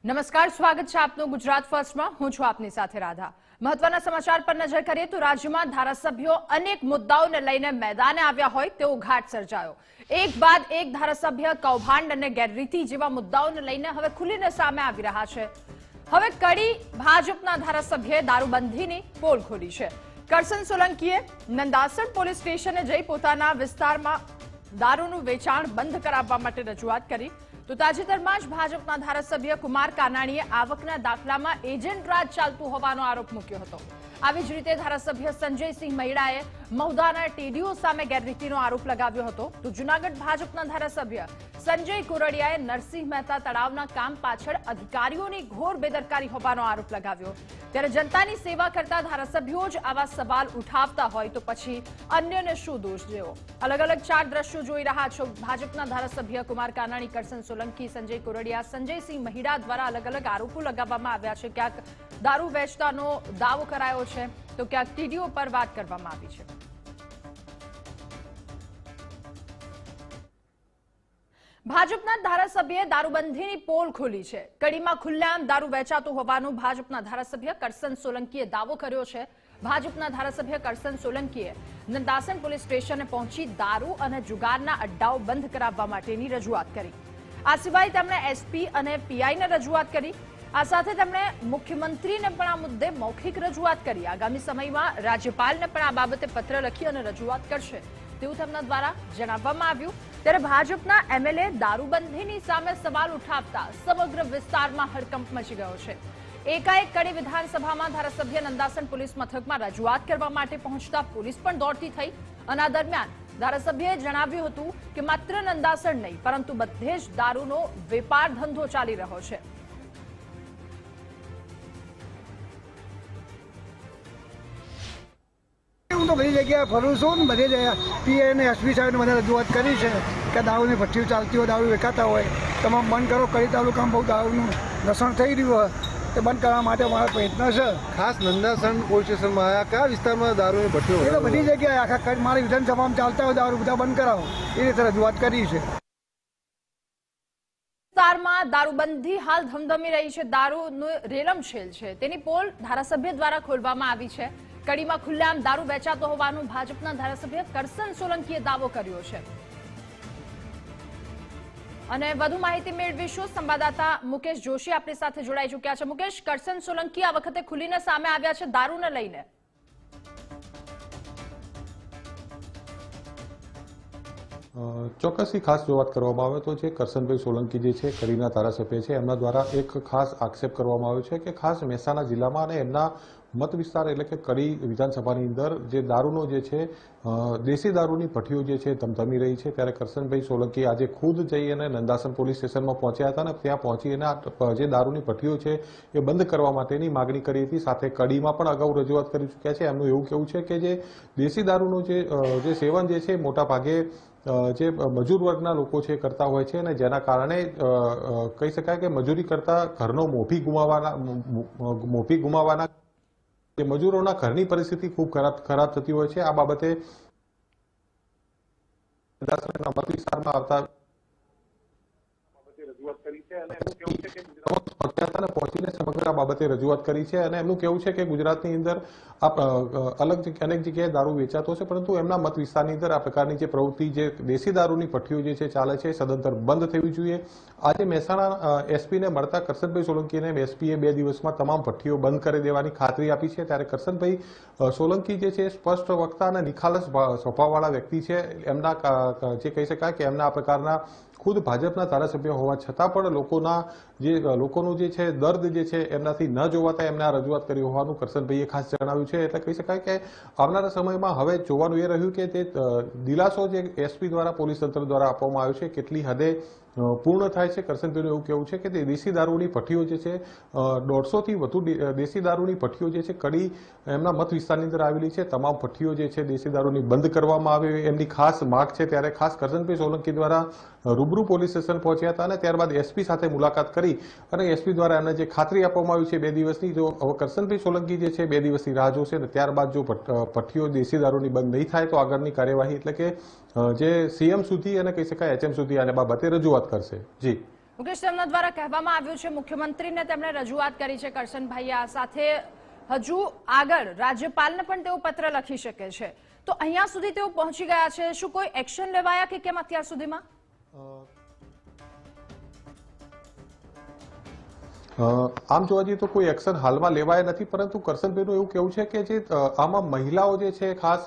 નમસ્કાર, સ્વાગત છે આપનું ગુજરાત ફર્સ્ટમાં। હું છું આપની સાથે રાધા। મહત્વના સમાચાર પર નજર કરીએ તો રાજ્યમાં ધારાસભ્યો અનેક મુદ્દાઓને લઈને મેદાને આવ્યા હોય તેવો ઘાટ સર્જાયો। એક બાદ એક ધારાસભ્ય કૌભાંડ અને ગેરરીતિ જેવા મુદ્દાઓને લઈને હવે ખુલીને સામે આવી રહ્યા છે। હવે કડી ભાજપના ધારાસભ્યએ દારૂબંધીની પોલ ખોલી છે। કરસન સોલંકીએ નંદાસણ પોલીસ સ્ટેશને જઈ પોતાના વિસ્તારમાં દારૂનું વેચાણ બંધ કરાવવા માટે રજૂઆત કરી। તો તાજેતરમાં જ ભાજપના ધારાસભ્ય કુમાર કાનાણીએ આવકના દાખલામાં એજન્ટ રાજ ચાલતું હોવાનો આરોપ મૂક્યો હતો। આવી જ રીતે ધારાસભ્ય સંજયસિંહ મૈડાએ મહુધાના ટીડીઓ સામે ગેરરીતિનો આરોપ લગાવ્યો હતો। તો જૂનાગઢ ભાજપના ધારાસભ્ય સંજય કુરડિયાએ નરસિંહ મહેતા તળાવના કામ પાછળ અધિકારીઓની ઘોર બેદરકારી હોવાનો આરોપ લગાવ્યો। ત્યારે જનતાની સેવા કરતા ધારાસભ્યો જ આવા સવાલ ઉઠાવતા હોય તો પછી અન્યને શું દોષ દેવો? અલગ અલગ 4 દ્રશ્યો જોઈ રહ્યા છો। ભાજપના ધારાસભ્ય કુમાર કાનાણી, કરસન સોલંકી, સંજય કુરડિયા, સંજયસિંહ મહિડા દ્વારા અલગ અલગ આરોપો લગાવવામાં આવ્યા છે। ક્યાંક દારૂ વેચતાનો દાવો કરાયો છે તો ક્યાંક ટીડીઓ પર વાત કરવામાં આવી છે। ભાજપના ધારાસભ્યએ દારૂબંધીની પોલ ખોલી છે। કડીમાં ખુલ્લેઆમ દારૂ વેચાતો હોવાનું ભાજપના ધારાસભ્ય કરસન સોલંકીએ દાવો કર્યો છે। ભાજપના ધારાસભ્ય કરસન સોલંકીએ નંદાસણ પોલીસ સ્ટેશને પહોંચી દારૂ અને જુગારના અડ્ડાઓ બંધ કરાવવા માટેની રજૂઆત કરી। આ સિવાય તેમણે એસપી અને પીઆઈને રજૂઆત કરી। આ સાથે તેમણે મુખ્યમંત્રીને પણ આ મુદ્દે મૌખિક રજૂઆત કરી। આગામી સમયમાં રાજ્યપાલને પણ આ બાબતે પત્ર લખી અને રજૂઆત કરશે તેવું તેમના દ્વારા જણાવવામાં આવ્યું। ત્યારે ભાજપના એમએલએ દારૂબંધીની સામે સવાલ ઉઠાવતા સમગ્ર વિસ્તારમાં હડકંપ મચી ગયો છે। એકાએક કડી વિધાનસભામાં ધારાસભ્ય નંદાસણ પોલીસ મથકમાં રજૂઆત કરવા માટે પહોંચતા પોલીસ પણ દોડતી થઈ અને આ દરમિયાન ધારાસભ્યએ જણાવ્યું હતું કે માત્ર નંદાસણ નહીં પરંતુ બધે જ દારૂનો વેપાર ધંધો ચાલી રહ્યો છે। હું તો બધી જગ્યાએ ફરું છું ને બધી જગ્યાએ પીએ અને એસપી સાહેબને મને રજૂઆત કરી છે કે દારૂની ભઠ્ઠીઓ ચાલતી હોય, દારૂ વેચાતા હોય, તમામ બંધ કરો। કડી તાલુકામાં બહુ દારૂનું લસણ થઈ રહ્યું હોય તે બંધ કરવા માટે મારો પ્રયત્ન છે। ખાસ નંદાસણ પોલીસ સ્ટેશનમાં આવ્યા, કયા વિસ્તારમાં દારૂની ભઠ્ઠીઓ? એ તો બધી જગ્યાએ આખા મારી વિધાનસભામાં ચાલતા હોય દારૂ બધા બંધ કરાવો એ રીતે રજૂઆત કરી છે। વિસ્તારમાં દારૂબંધી હાલ ધમધમી રહી છે। દારૂનું રેલમછેલ છે તેની પોલ ધારાસભ્ય દ્વારા ખોલવામાં આવી છે। કડીમાં ખુલ્લેઆમ દારૂ વેચાતો હોવાનું ભાજપના ધારાસભ્ય કરસન સોલંકીએ દાવો કર્યો છે અને વધુ માહિતી મેળવીશું। સંવાદદાતા મુકેશ જોશી આપણી સાથે જોડાઈ ચૂક્યા છે। મુકેશ, કરસન સોલંકી આ વખતે ખુલીને સામે આવ્યા છે દારૂને લઈને। ચોક્કસથી ખાસ જો વાત કરવામાં આવે તો જે કરસનભાઈ સોલંકી જે છે કડીના ધારાસભ્ય છે એમના દ્વારા એક ખાસ આક્ષેપ કરવામાં આવ્યો છે કે ખાસ મહેસાણા જિલ્લામાં અને એમના મત વિસ્તાર એટલે કે કડી વિધાનસભાની અંદર જે દારૂનો જે છે દેશી દારૂની ભઠ્ઠીઓ જે છે ધમધમી રહી છે। ત્યારે કરસનભાઈ સોલંકી આજે ખુદ જઈ અને નંદાસણ પોલીસ સ્ટેશનમાં પહોંચ્યા હતા અને ત્યાં પહોંચી અને જે દારૂની ભઠ્ઠીઓ છે એ બંધ કરવા માટેની માગણી કરી હતી। સાથે કડીમાં પણ અગાઉ રજૂઆત કરી ચૂક્યા છે। એમનું એવું કહેવું છે કે જે દેશી દારૂનું જે સેવન જે છે મોટા ભાગે જે મજૂર વર્ગના લોકો છે કરતા હોય છે અને જેના કારણે કહી શકાય કે મજૂરી કરતા ઘરનો મોભી ગુમાવવાના જે મજૂરોના ઘરની પરિસ્થિતિ ખૂબ ખરાબ થતી હોય છે। આ બાબતે મત વિસ્તારમાં આવતા રજૂઆત કરી છે અને એમનું કેવું છે કે પહોંચીને સમગ્ર બાબતે રજૂઆત કરી છે અને એમનું કેવું છે કે ગુજરાતની અંદર અનેક જગ્યાએ દારૂ વેચાતો છે પરંતુ એમના મત વિસ્તારની અંદર આ પ્રકારની જે પ્રવૃત્તિ જે દેશી દારૂની ભઠ્ઠીઓ જે છે ચાલે છે સદંતર બંધ થવી જોઈએ। આજે મહેસાણા એસપીને મળતા કરસનભાઈ સોલંકીને એસપીએ 2 દિવસમાં તમામ ભઠ્ઠીઓ બંધ કરી દેવાની ખાતરી આપી છે। ત્યારે કરસનભાઈ સોલંકી જે છે સ્પષ્ટ વક્તા અને નિખાલસ સ્વભાવવાળા વ્યક્તિ છે। એમના જે કહી શકાય કે એમના આ પ્રકારના ખુદ ભાજપના ધારાસભ્ય હોવા છતાં પણ લોકોનું જે છે દર્દ જે છે એમનાથી ન જોવાતા એમને આ રજૂઆત કરી હોવાનું કરસનભાઈએ ખાસ જણાવ્યું છે। એટલે કહી શકાય કે આવનારા સમયમાં હવે જોવાનું એ રહ્યું કે તે દિલાસો જે એસપી દ્વારા પોલીસ તંત્ર દ્વારા આપવામાં આવ્યો છે કેટલી હદે પૂર્ણ થાય છે। કરસનભાઈનું એવું કહેવું છે કે તે દેશી દારૂની ભઠ્ઠીઓ જે છે 150થી વધુ દેશી દારૂની ભઠ્ઠીઓ જે છે કડી એમના મત વિસ્તારની અંદર આવેલી છે। તમામ ભઠ્ઠીઓ જે છે દેશી દારૂની બંધ કરવામાં આવે એમની ખાસ માગ છે। ત્યારે ખાસ કરસનભાઈ સોલંકી દ્વારા રૂબરૂ પોલીસ સ્ટેશન પહોંચ્યા હતા અને ત્યારબાદ એસપી સાથે મુલાકાત કરી અને એસપી દ્વારા એમને જે ખાતરી આપવામાં આવી છે 2 દિવસની, જો હવે કરસનભાઈ સોલંકી જે છે 2 દિવસની રાહ જોશે અને ત્યારબાદ જો ભઠ્ઠીઓ દેશી દારૂની બંધ નહીં થાય તો આગળની કાર્યવાહી એટલે કે જે સીએમ સુધી અને કહી શકાય એચએમ સુધી આને બાબતે રજૂઆત કરશે। જી મુકેશ, તેમના દ્વારા કહેવામાં આવ્યું છે મુખ્યમંત્રીને તેમણે રજૂઆત કરી છે કરશનભાઈએ આ સાથે હજુ આગળ રાજ્યપાલને પણ તેઓ પત્ર લખી શકે છે, તો અહીંયા સુધી તેઓ પહોંચી ગયા છે, શું કોઈ એક્શન લેવાયા કે કેમ અત્યાર સુધીમાં? આમ જોવા જઈએ તો કોઈ એક્શન હાલમાં લેવાયા નથી, પરંતુ કરશનભાઈનું એવું કહેવું છે કે જે આમાં મહિલાઓ જે છે ખાસ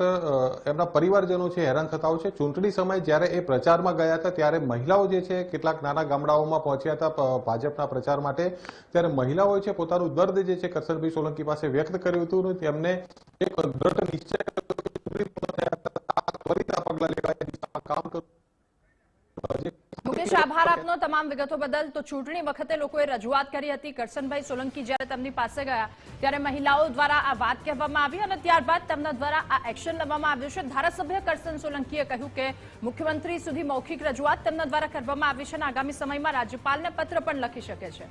એમના પરિવારજનો છે હેરાન થતા હોય છે. ચૂંટણી સમયે જ્યારે એ પ્રચારમાં ગયા હતા ત્યારે મહિલાઓ જે છે કેટલાક નાના ગામડાઓમાં પહોંચ્યા હતા ભાજપના પ્રચાર માટે, ત્યારે મહિલાઓએ છે પોતાનું દર્દ જે છે કરશનભાઈ સોલંકી પાસે વ્યક્ત કર્યું હતું અને તેમને એક દ્રઢ નિશ્ચય ત્વરિત આ પગલાં લેવાય દિશામાં કામ કરવું. મુકેશ, આભાર આપનો તમામ વિગતો બદલ. તો ચૂંટણી વખતે લોકોએ રજૂઆત કરી હતી, કરશનભાઈ સોલંકી જ્યારે તેમની પાસે ગયા ત્યારે મહિલાઓ દ્વારા આ વાત કહેવામાં આવી અને ત્યારબાદ તેમના દ્વારા આ એક્શન લેવામાં આવ્યું છે. ધારાસભ્ય કરશન સોલંકીએ કહ્યું કે મુખ્યમંત્રી સુધી મૌખિક રજૂઆત તેમના દ્વારા કરવામાં આવી છે અને આગામી સમયમાં રાજ્યપાલને પત્ર પણ લખી શકે છે.